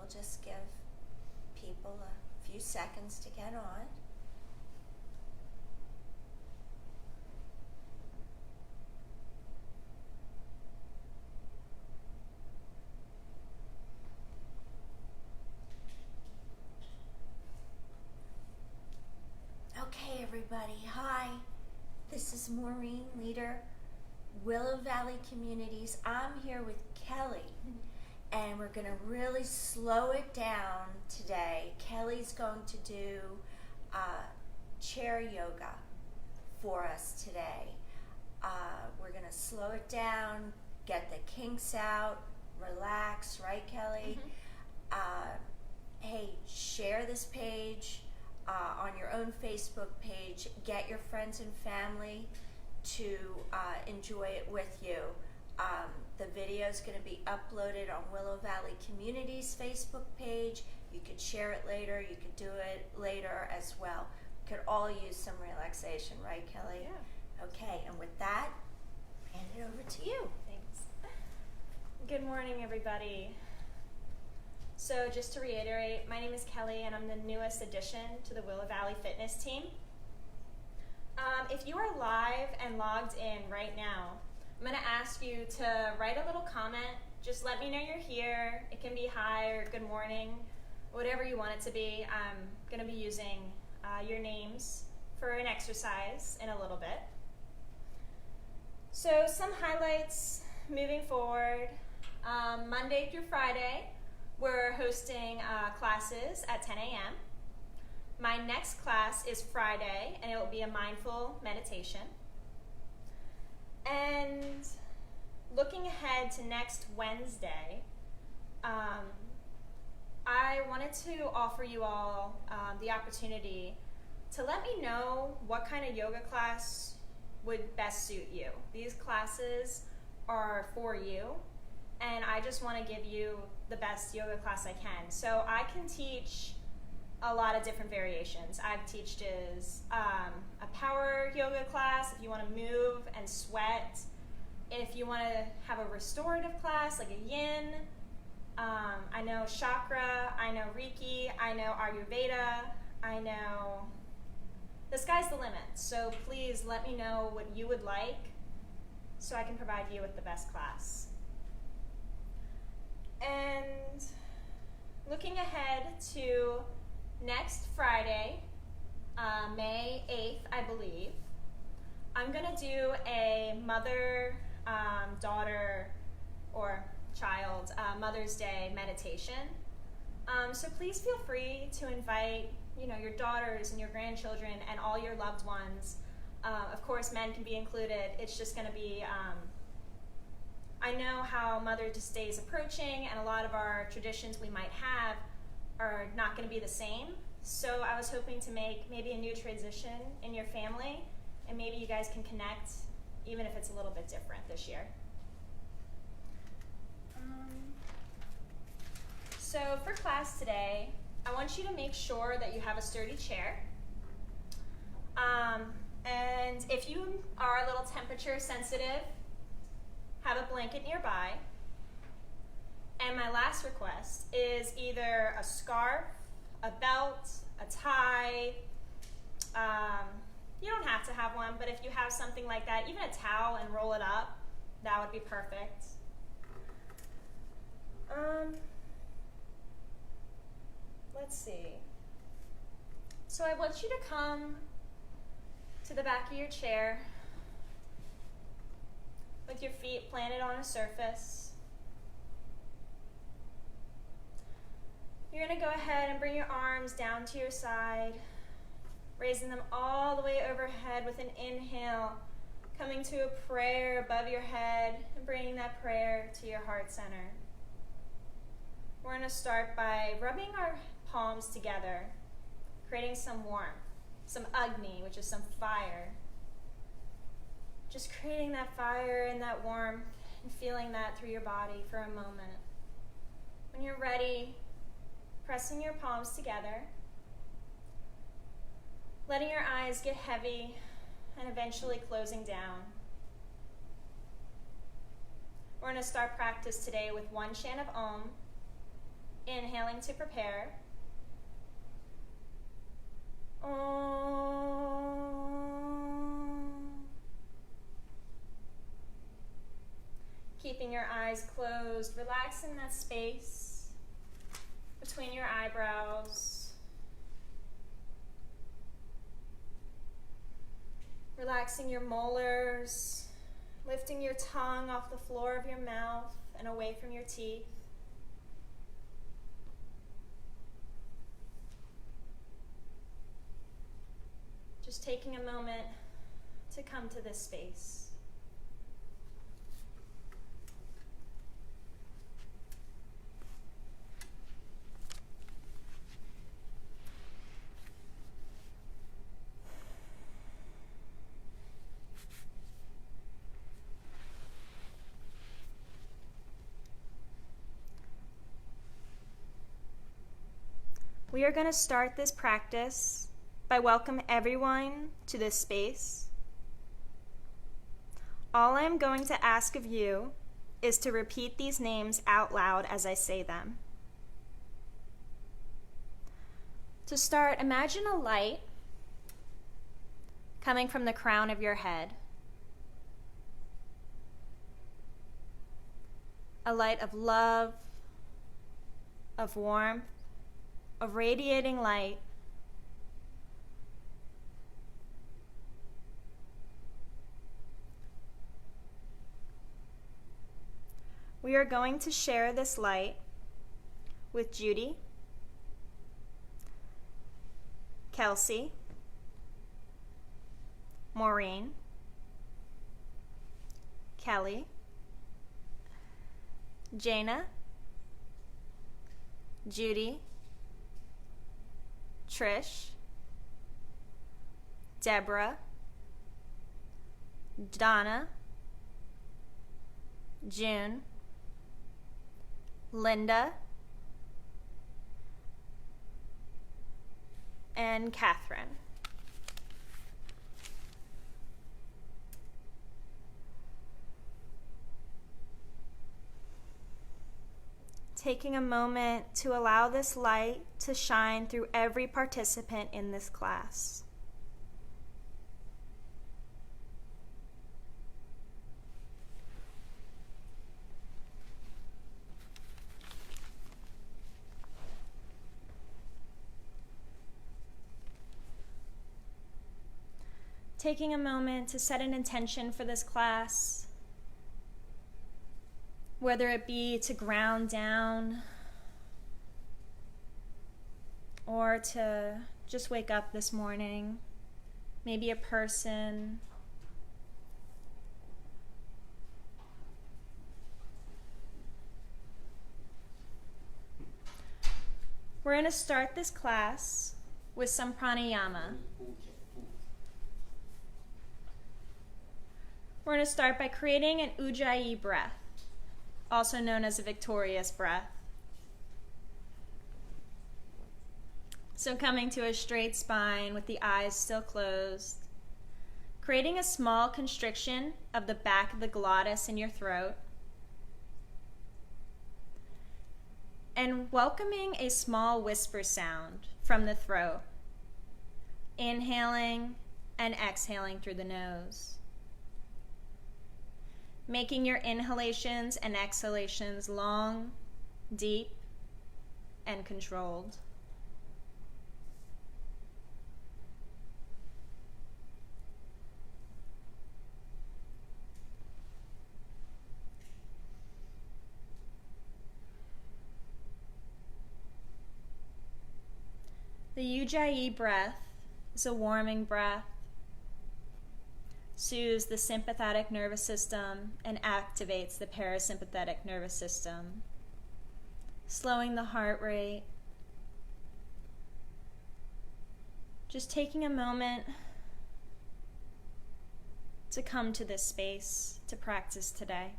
we'll just give people a few seconds to get on. Okay, everybody. Hi. This is Maureen, leader, Willow Valley Communities. I'm here with Kelly, and we're going to really slow it down today. Kelly's going to do chair yoga for us today. We're going to slow it down, get the kinks out, relax, right, Kelly? Hey, share this page on your own Facebook page. Get your friends and family to enjoy it with you. The video is going to be uploaded on Willow Valley Communities Facebook page. You could share it later. You could do it later as well. We could all use some relaxation, right, Kelly? Yeah. Okay, and with that, hand it over to you. Thanks. Good morning, everybody. So just to reiterate, my name is Kelly, and I'm the newest addition to the Willow Valley Fitness team. If you are live and logged in right now, I'm going to ask you to write a little comment. Just let me know you're here. It can be hi or good morning, whatever you want it to be. I'm going to be using your names for an exercise in a little bit. So some highlights moving forward. Monday through Friday, we're hosting classes at 10 a.m. My next class is Friday, and it will be a mindful meditation. And looking ahead to next Wednesday, I wanted to offer you all the opportunity to let me know what kind of yoga class would best suit you. These classes are for you, and I just want to give you the best yoga class I can. So I can teach a lot of different variations. I've teached a power yoga class if you want to move and sweat. If you want to have a restorative class like a yin. I know chakra, I know Reiki, I know Ayurveda, I know the sky's the limit. So please let me know what you would like so I can provide you with the best class. And looking ahead to next Friday, May 8th, I believe, I'm going to do a mother, daughter, or child Mother's Day meditation. So please feel free to invite, your daughters and your grandchildren and all your loved ones. Of course, men can be included. It's just going to be, I know how Mother's Day is approaching, and a lot of our traditions we might have are not going to be the same. So I was hoping to make maybe a new transition in your family, and maybe you guys can connect, even if it's a little bit different this year. So for class today, I want you to make sure that you have a sturdy chair. And if you are a little temperature sensitive, have a blanket nearby. And my last request is either a scarf, a belt, a tie. You don't have to have one, but if you have something like that, even a towel and roll it up, that would be perfect. Let's see. So I want you to come to the back of your chair with your feet planted on a surface. You're going to go ahead and bring your arms down to your side, raising them all the way overhead with an inhale, coming to a prayer above your head and bringing that prayer to your heart center. We're going to start by rubbing our palms together, creating some warmth, some Agni, which is some fire. Just creating that fire and that warmth and feeling that through your body for a moment. When you're ready, pressing your palms together, letting your eyes get heavy and eventually closing down. We're going to start practice today with one chant of Om, Inhaling to prepare. Om. Keeping your eyes closed, relaxing that space between your eyebrows. Relaxing your molars, lifting your tongue off the floor of your mouth and away from your teeth. Just taking a moment to come to this space. We are going to start this practice by welcoming everyone to this space. All I am going to ask of you is to repeat these names out loud as I say them. To start, imagine a light coming from the crown of your head. A light of love, of warmth, of radiating light. We are going to share this light with Judy, Kelsey, Maureen, Kelli, Jana, Judy, Trish, Deborah, Donna, June, Linda, and Catherine. Taking a moment to allow this light to shine through every participant in this class. Taking a moment to set an intention for this class, whether it be to ground down or to just wake up this morning, maybe a person. We're going to start this class with some pranayama. We're going to start by creating an ujjayi breath, also known as a victorious breath. So coming to a straight spine with the eyes still closed, creating a small constriction of the back of the glottis in your throat, and welcoming a small whisper sound from the throat, inhaling and exhaling through the nose. Making your inhalations and exhalations long, deep, and controlled. The ujjayi breath is a warming breath. Soothes the sympathetic nervous system and activates the parasympathetic nervous system, slowing the heart rate. Just taking a moment to come to this space to practice today.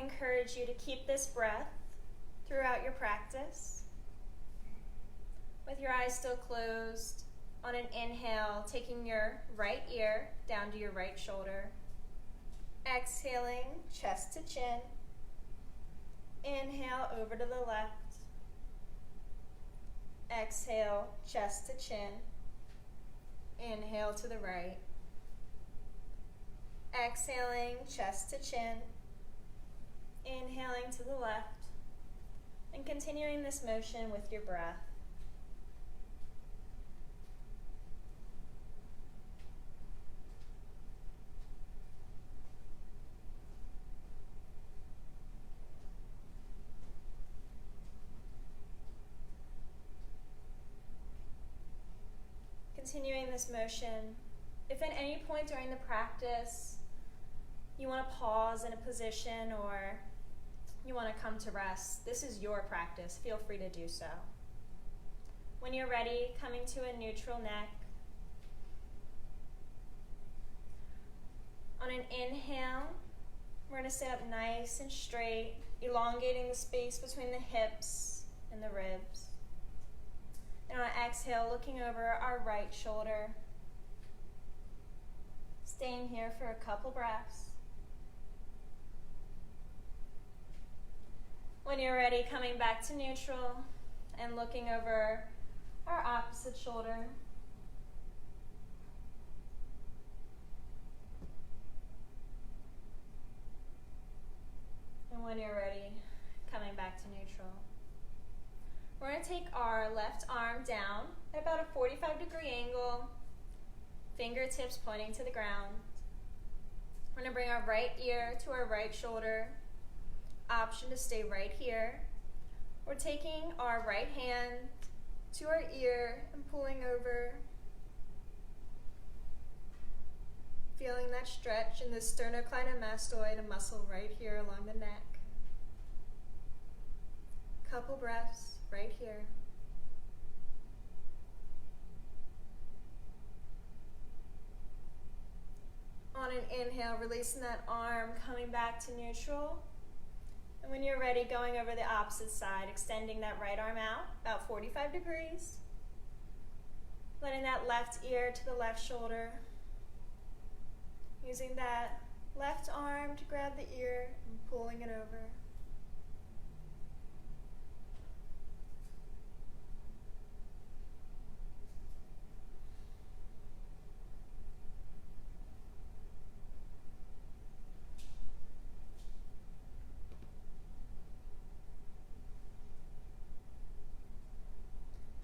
encourage you to keep this breath throughout your practice. With your eyes still closed, on an inhale, taking your right ear down to your right shoulder. Exhaling, chest to chin. Inhale over to the left. Exhale, chest to chin. Inhale to the right. Exhaling, chest to chin. Inhaling to the left. And continuing this motion with your breath. Continuing this motion, if at any point during the practice you want to pause in a position or you want to come to rest, this is your practice. Feel free to do so. When you're ready, coming to a neutral neck. On an inhale, we're going to sit up nice and straight, elongating the space between the hips and the ribs. And on an exhale, looking over our right shoulder. Staying here for a couple breaths. When you're ready, coming back to neutral and looking over our opposite shoulder. And when you're ready, coming back to neutral. We're going to take our left arm down at about a 45-degree angle, fingertips pointing to the ground. We're going to bring our right ear to our right shoulder. Option to stay right here. We're taking our right hand to our ear and pulling over. Feeling that stretch in the sternocleidomastoid, a muscle right here along the neck. Couple breaths right here. On an inhale, releasing that arm, coming back to neutral. And when you're ready, going over the opposite side, extending that right arm out, about 45 degrees. Letting that left ear to the left shoulder. Using that left arm to grab the ear and pulling it over.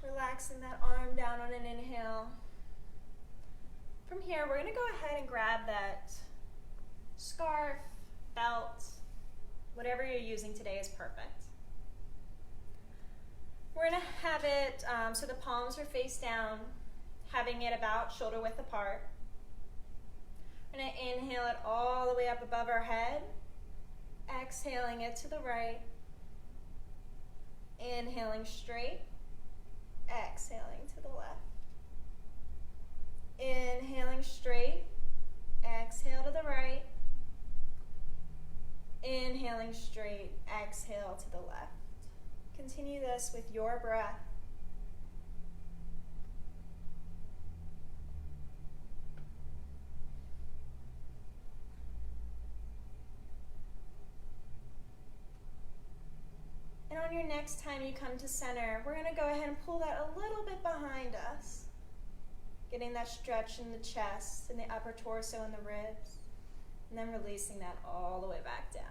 Relaxing that arm down on an inhale. From here, we're going to go ahead and grab that scarf, belt, whatever you're using today is perfect. We're going to have it so the palms are face down, having it about shoulder width apart. We're going to inhale it all the way up above our head, exhaling it to the right, inhaling straight, exhaling to the left. Inhaling straight, exhale to the right. Inhaling straight, exhale to the left. Continue this with your breath. And on your next time you come to center, we're going to go ahead and pull that a little bit behind us. Getting that stretch in the chest and the upper torso and the ribs. And then releasing that all the way back down.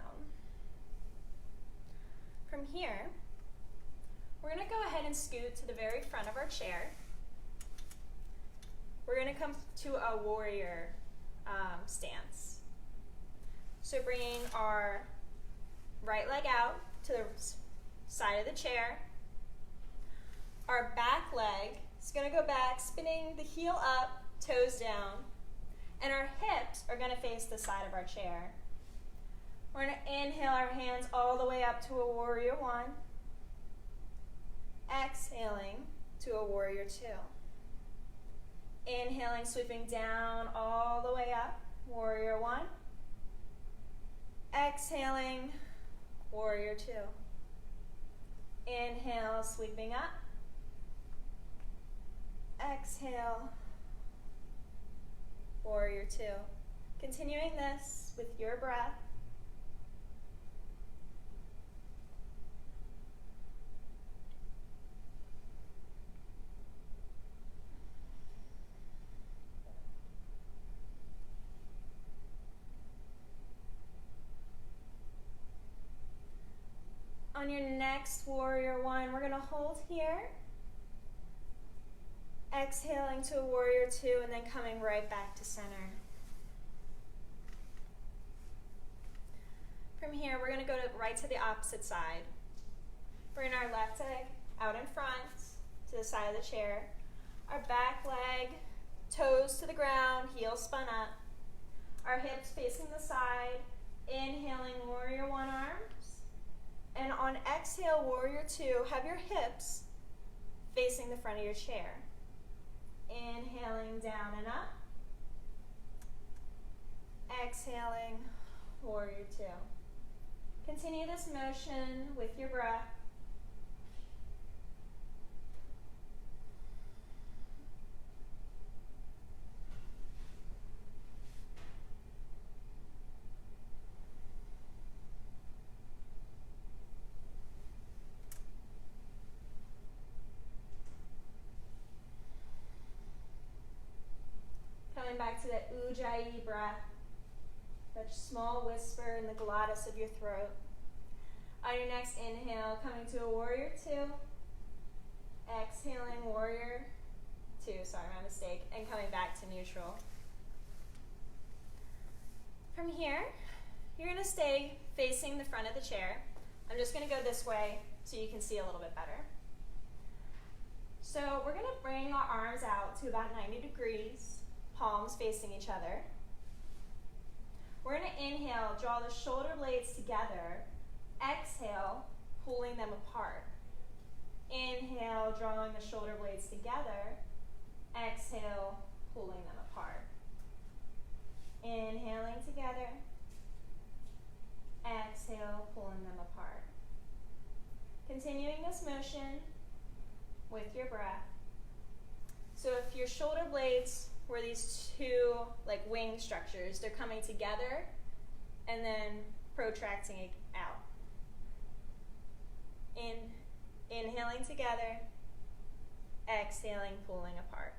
From here, we're going to go ahead and scoot to the very front of our chair. We're going to come to a warrior stance. So bringing our right leg out to the side of the chair. Our back leg is going to go back, spinning the heel up, toes down, and our hips are going to face the side of our chair. We're going to inhale our hands all the way up to a warrior one. Exhaling to a warrior two. Inhaling, sweeping down all the way up, warrior one. Exhaling, warrior two. Inhale, sweeping up. Exhale, warrior two. Continuing this with your breath. On your next warrior one, we're going to hold here. Exhaling to a warrior two and then coming right back to center. From here, we're going to go right to the opposite side. Bring our left leg out in front to the side of the chair. Our back leg, toes to the ground, heels spun up. Our hips facing the side. Inhaling, warrior one arms. And on exhale, warrior two, have your hips facing the front of your chair. Inhaling down and up. Exhaling, warrior two. Continue this motion with your breath. Coming back to that Ujjayi breath, that small whisper in the glottis of your throat. On your next inhale, coming to a warrior two. Exhaling, warrior two, sorry, my mistake, and coming back to neutral. From here, you're going to stay facing the front of the chair. I'm just going to go this way so you can see a little bit better. So we're going to bring our arms out to about 90 degrees. Palms facing each other. We're going to inhale, draw the shoulder blades together. Exhale, pulling them apart. Inhale, drawing the shoulder blades together. Exhale, pulling them apart. Inhaling together. Exhale, pulling them apart. Continuing this motion with your breath. So if your shoulder blades were these two like wing structures, they're coming together and then protracting out. Inhaling together, exhaling, pulling apart.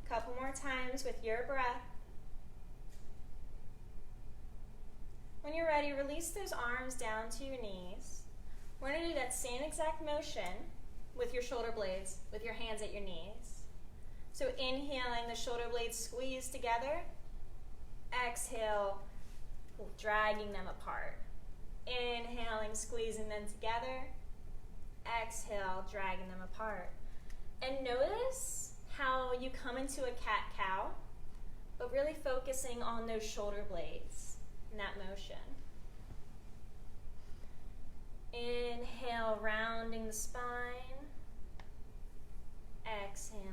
Couple more times with your breath. When you're ready, release those arms down to your knees. We're going to do that same exact motion with your shoulder blades, with your hands at your knees. So inhaling, the shoulder blades squeeze together. Exhale, dragging them apart. Inhaling, squeezing them together. Exhale, dragging them apart. And notice how you come into a cat-cow, but really focusing on those shoulder blades. That motion. Inhale, rounding the spine. Exhaling.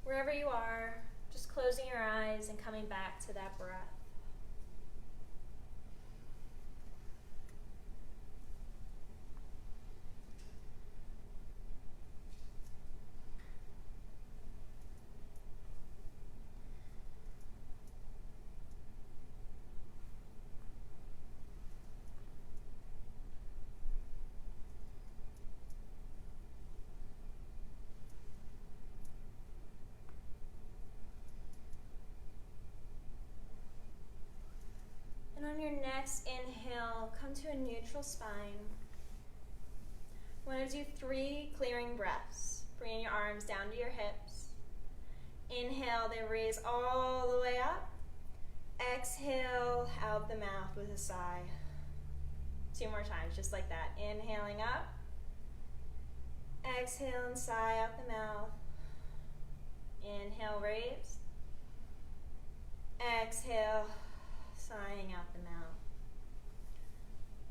Wherever you are, just closing your eyes and coming back to that breath. And on your next inhale, come to a neutral spine. We're going to do 3 clearing breaths. Bring your arms down to your hips. Inhale, then raise all the way up. Exhale out the mouth with a sigh. 2 more times, just like that. Inhaling up. Exhale and sigh out the mouth. Inhale, raise. Exhale, sighing out the mouth.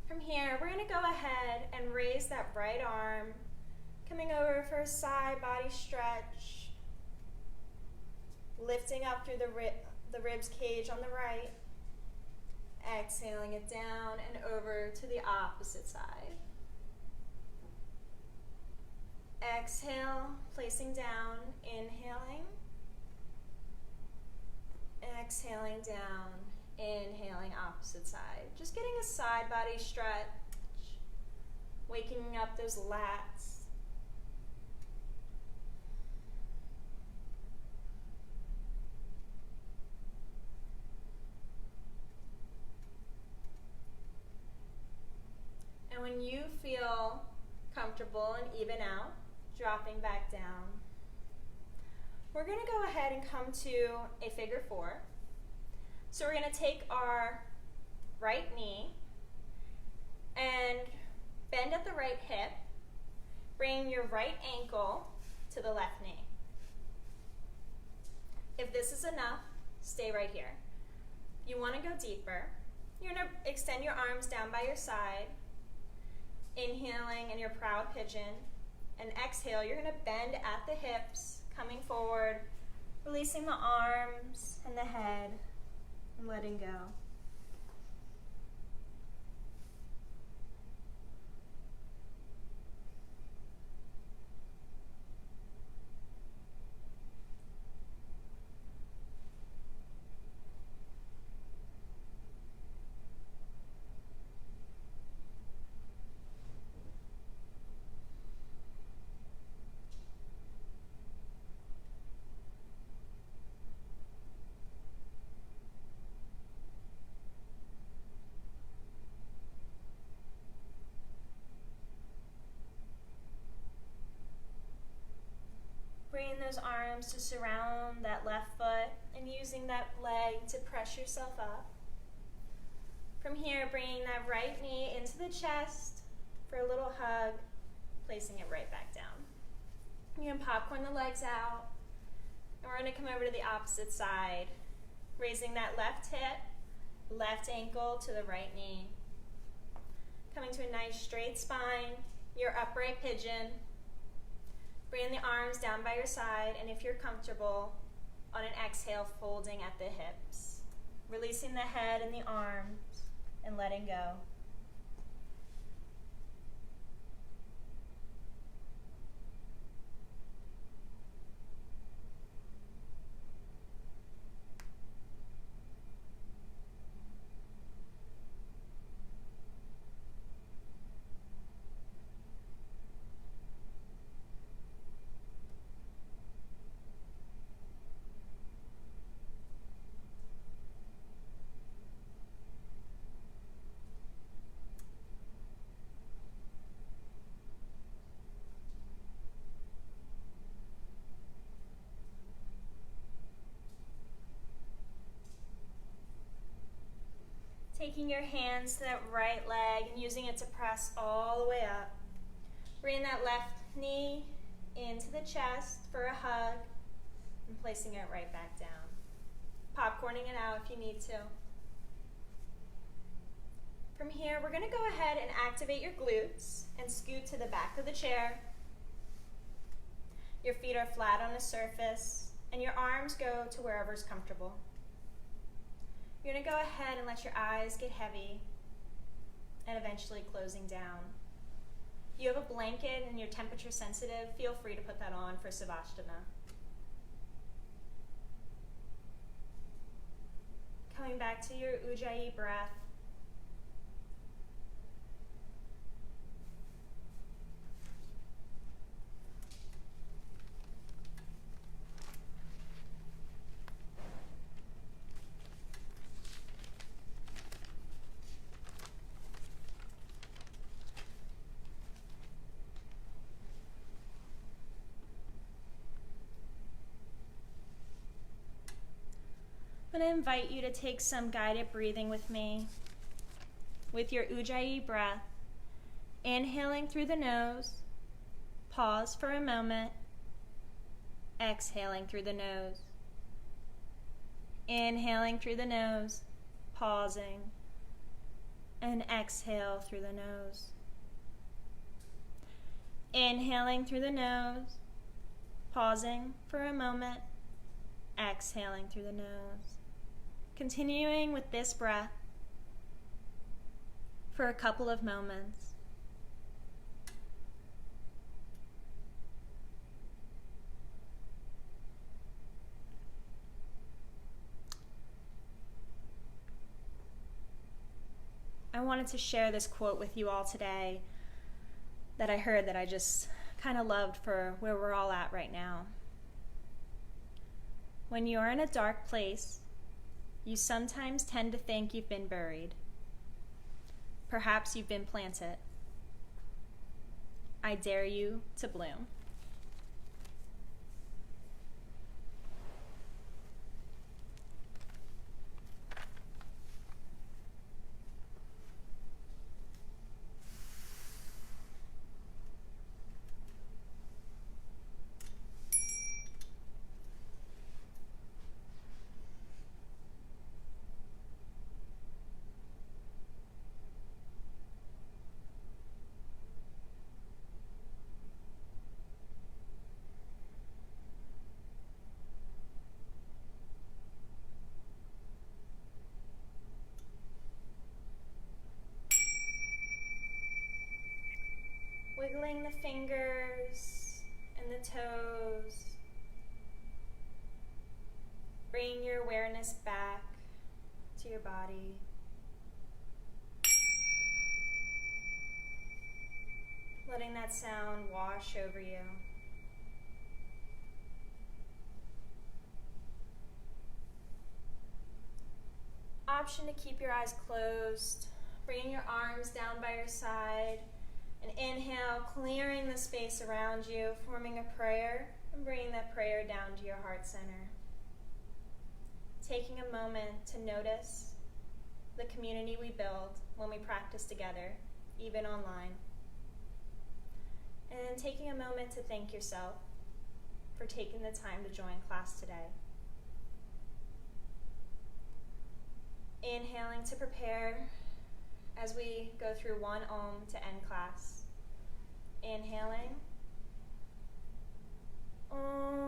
From here, we're going to go ahead and raise that right arm, coming over for a side body stretch, lifting up through the ribs cage on the right, exhaling it down and over to the opposite side. Exhale, placing down, inhaling, exhaling down, inhaling opposite side. Just getting a side body stretch, waking up those lats. And when you feel comfortable and even out, dropping back down, we're going to go ahead and come to a figure four. So we're going to take our right knee and bend at the right hip, bring your right ankle to the left knee. If this is enough, stay right here. You want to go deeper. You're going to extend your arms down by your side, inhaling in your proud pigeon, and exhale, you're going to bend at the hips, coming forward, releasing the arms and the head, and letting go. Bringing those arms to surround that left foot and using that leg to press yourself up. From here, bringing that right knee into the chest for a little hug, placing it right back down. You can popcorn the legs out, and we're going to come over to the opposite side, raising that left hip, left ankle to the right knee. Coming to a nice straight spine, your upright pigeon. Bring the arms down by your side, and if you're comfortable, on an exhale, folding at the hips. Releasing the head and the arms, and letting go. Taking your hands to that right leg and using it to press all the way up. Bring that left knee into the chest for a hug and placing it right back down. Popcorning it out if you need to. From here, we're going to go ahead and activate your glutes and scoot to the back of the chair. Your feet are flat on the surface and your arms go to wherever's comfortable. You're going to go ahead and let your eyes get heavy and eventually closing down. If you have a blanket and you're temperature sensitive, feel free to put that on for Savasthana. Coming back to your Ujjayi breath. I'm going to invite you to take some guided breathing with me. With your Ujjayi breath, inhaling through the nose, pause for a moment, exhaling through the nose. Inhaling through the nose, pausing, and exhale through the nose. Inhaling through the nose, pausing for a moment, exhaling through the nose. Continuing with this breath for a couple of moments. I wanted to share this quote with you all today that I heard that I just kind of loved for where we're all at right now. When you're in a dark place, you sometimes tend to think you've been buried. Perhaps you've been planted. I dare you to bloom. Wiggling the fingers and the toes. Bringing your awareness back to your body. Letting that sound wash over you. Option to keep your eyes closed. Bringing your arms down by your side. And inhale, clearing the space around you, forming a prayer, and bringing that prayer down to your heart center. Taking a moment to notice the community we build when we practice together, even online. And then taking a moment to thank yourself for taking the time to join class today. Inhaling to prepare as we go through one Om to end class. Inhaling. Om.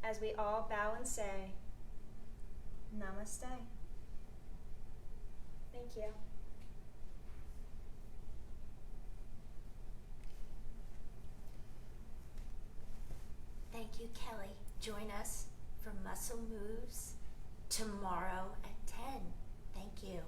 As we all bow and say, Namaste. Thank you. Thank you, Kelly. Join us for Muscle Moves tomorrow at 10. Thank you.